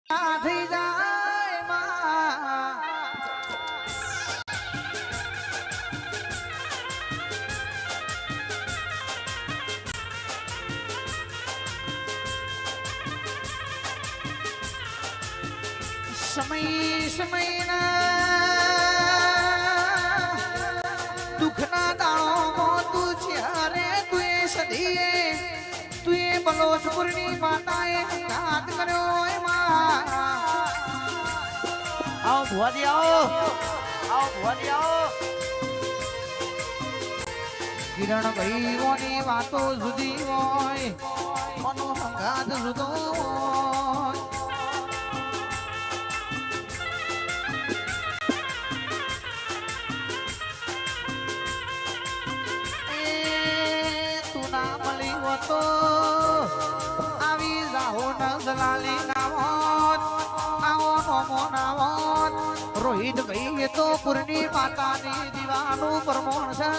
થઈ જાય માં સમયના દુઃખના દાળોમાં તું જ્યારે તું એ સદીએ તું એ બલોચપુરની માતાએ ઘાત કર્યો એમાં આવો ભુવાજી આવો કિરણ ભાઈઓની વાતો જુદી હોય મનો સંગાત જુદો હોય તો આવી જાઓ નજલાલી નાવત આવો નમો નાવત રોહિત ભાઈ તો પુરની માતાની દીવાનું પરમોણ છે